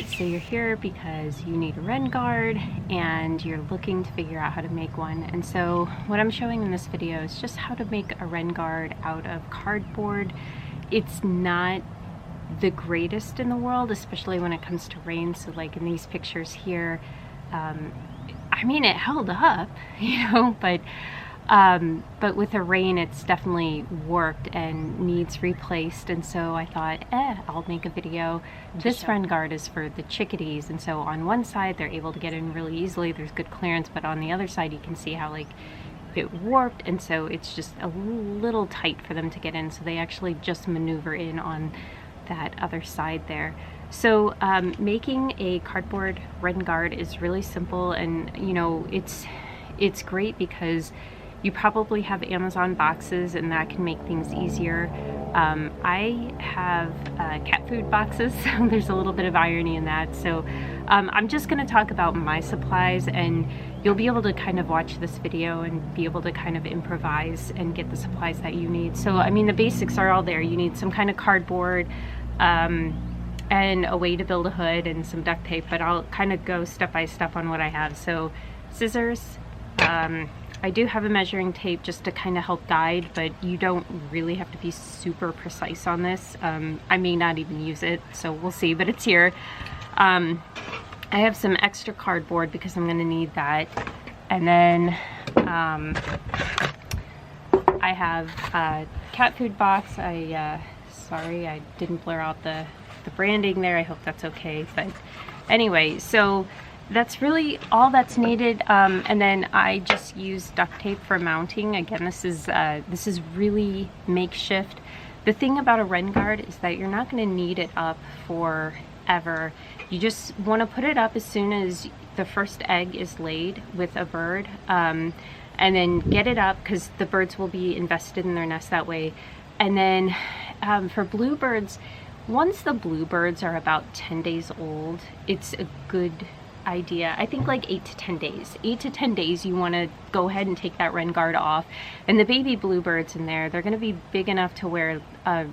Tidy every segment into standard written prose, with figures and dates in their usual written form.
So you're here because you need a Wren guard and you're looking to figure out how to make one. And so what I'm showing in this video is just how to make a Wren guard out of cardboard. It's not the greatest in the world, especially when it comes to rain. So like in these pictures here, I mean, it held up, you know, but with the rain, it's definitely warped and needs replaced. And so I thought, I'll make a video. This Wren guard is for the chickadees. And so on one side, they're able to get in really easily. There's good clearance, but on the other side, you can see how like it warped. And so it's just a little tight for them to get in. So they actually just maneuver in on that other side there. So making a cardboard Wren guard is really simple, and you know, it's great because you probably have Amazon boxes and that can make things easier. I have cat food boxes, so there's a little bit of irony in that. So I'm just going to talk about my supplies, and you'll be able to kind of watch this video and be able to kind of improvise and get the supplies that you need. So I mean, the basics are all there. You need some kind of cardboard, and a way to build a hood and some duct tape, but I'll kind of go step by step on what I have. So scissors, I do have a measuring tape just to kind of help guide, but you don't really have to be super precise on this. I may not even use it, so we'll see, but it's here. I have some extra cardboard because I'm going to need that. And then I have a cat food box. Sorry, I didn't blur out the branding there. I hope that's okay. But anyway, so that's really all that's needed. And then I just use duct tape for mounting. Again, this is really makeshift. The thing about a Wren guard is that you're not going to need it up forever. You just want to put it up as soon as the first egg is laid with a bird, and then get it up because the birds will be invested in their nest that way. And then for bluebirds, once the bluebirds are about 10 days old, it's a good idea. I think like 8 to 10 days. 8 to 10 days, you want to go ahead and take that Wren guard off. And the baby bluebirds in there, they're going to be big enough to where a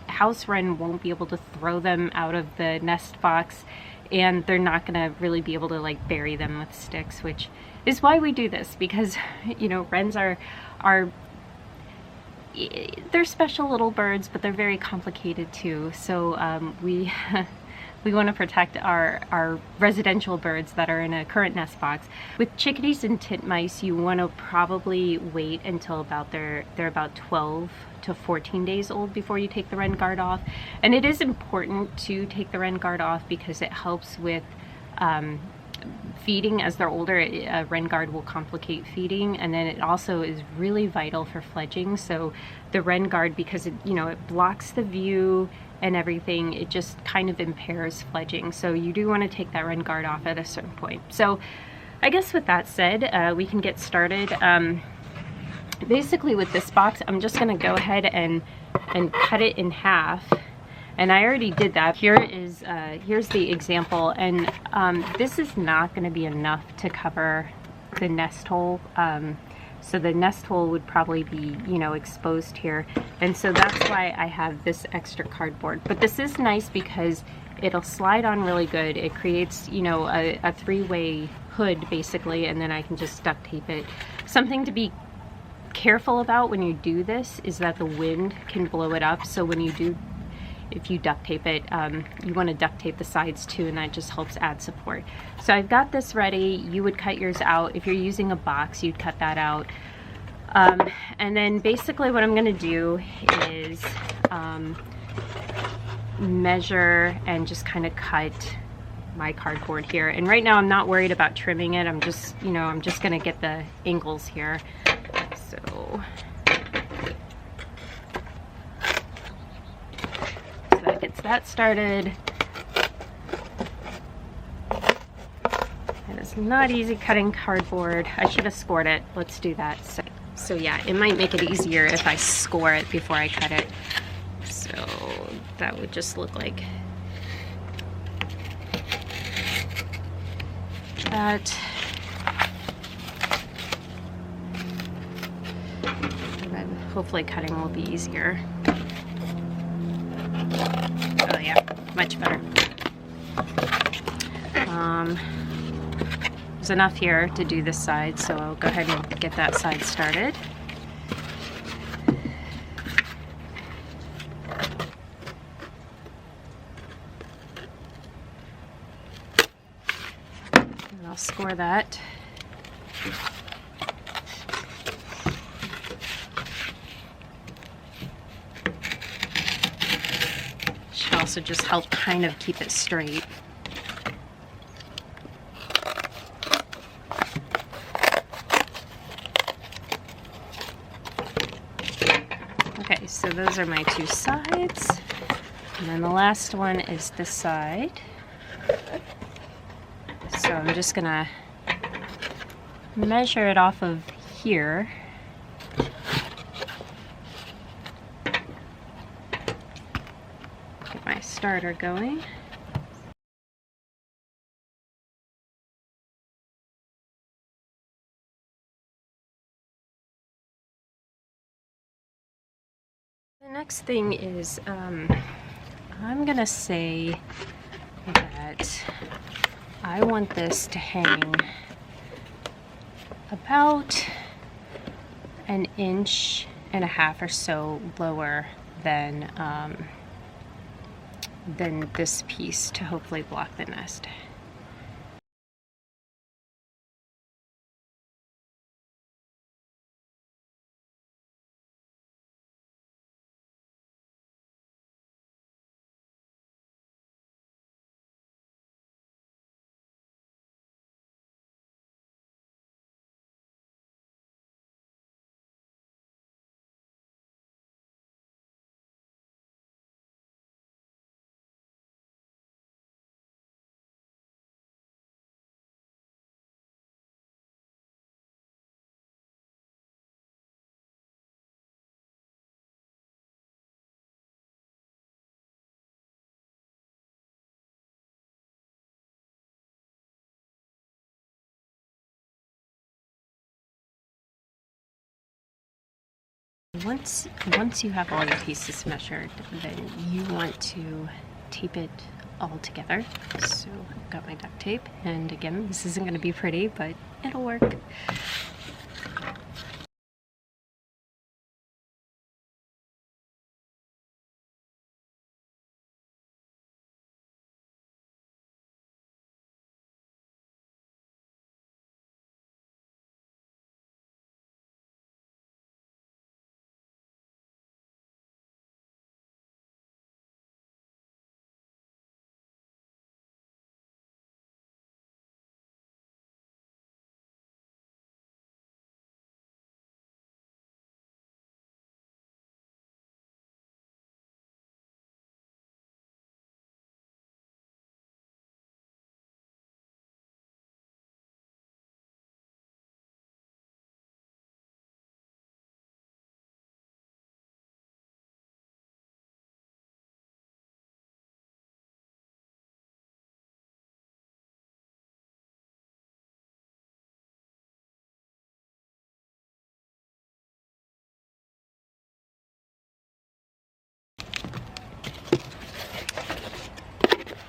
house wren won't be able to throw them out of the nest box, and they're not going to really be able to like bury them with sticks, which is why we do this, because you know, wrens are they're special little birds, but they're very complicated too. So we want to protect our residential birds that are in a current nest box. With chickadees and titmice, you want to probably wait until about they're about 12 to 14 days old before you take the Wren guard off. And it is important to take the Wren guard off because it helps with feeding. As they're older, a Wren guard will complicate feeding, and then it also is really vital for fledging. So the Wren guard, because it, you know, it blocks the view and everything, it just kind of impairs fledging. So you do want to take that Wren guard off at a certain point. So I guess with that said, we can get started. Basically with this box, I'm just going to go ahead and cut it in half. And I already did that. Here's the example, and this is not going to be enough to cover the nest hole. So the nest hole would probably be, you know, exposed here. And so that's why I have this extra cardboard. But this is nice because it'll slide on really good. It creates, you know, a three-way hood basically, and then I can just duct tape it. Something to be careful about when you do this is that the wind can blow it up. So when you do, if you duct tape it, you want to duct tape the sides too, and that just helps add support. So I've got this ready. You would cut yours out. If you're using a box, you'd cut that out. And then basically what I'm going to do is measure and just kind of cut my cardboard here. And right now I'm not worried about trimming it. I'm just, you know, I'm just going to get the angles here. So that gets that started. It is not easy cutting cardboard. I should have scored it. Let's do that. So yeah, it might make it easier if I score it before I cut it. So that would just look like that. And then hopefully cutting will be easier. Oh yeah, much better. There's enough here to do this side, so I'll go ahead and get that side started. And I'll score that. Should also just help kind of keep it straight. Okay, so those are my two sides. And then the last one is this side. So I'm just gonna measure it off of here. Get my starter going. The next thing is, I'm gonna say that I want this to hang about 1.5 inches or so lower than this piece to hopefully block the nest. Once you have all your pieces measured, then you want to tape it all together. So I've got my duct tape, and again, this isn't going to be pretty, but it'll work.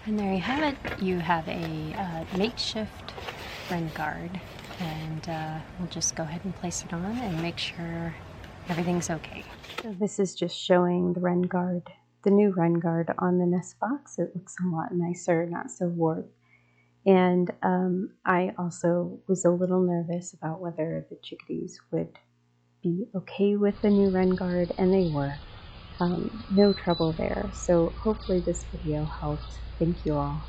And there you have it. You have a makeshift Wren guard, and we'll just go ahead and place it on and make sure everything's okay. So this is just showing the Wren guard, the new Wren guard on the nest box. It looks a lot nicer, not so warped. And I also was a little nervous about whether the chickadees would be okay with the new Wren guard, and they were. No trouble there. So hopefully this video helped. Thank you all.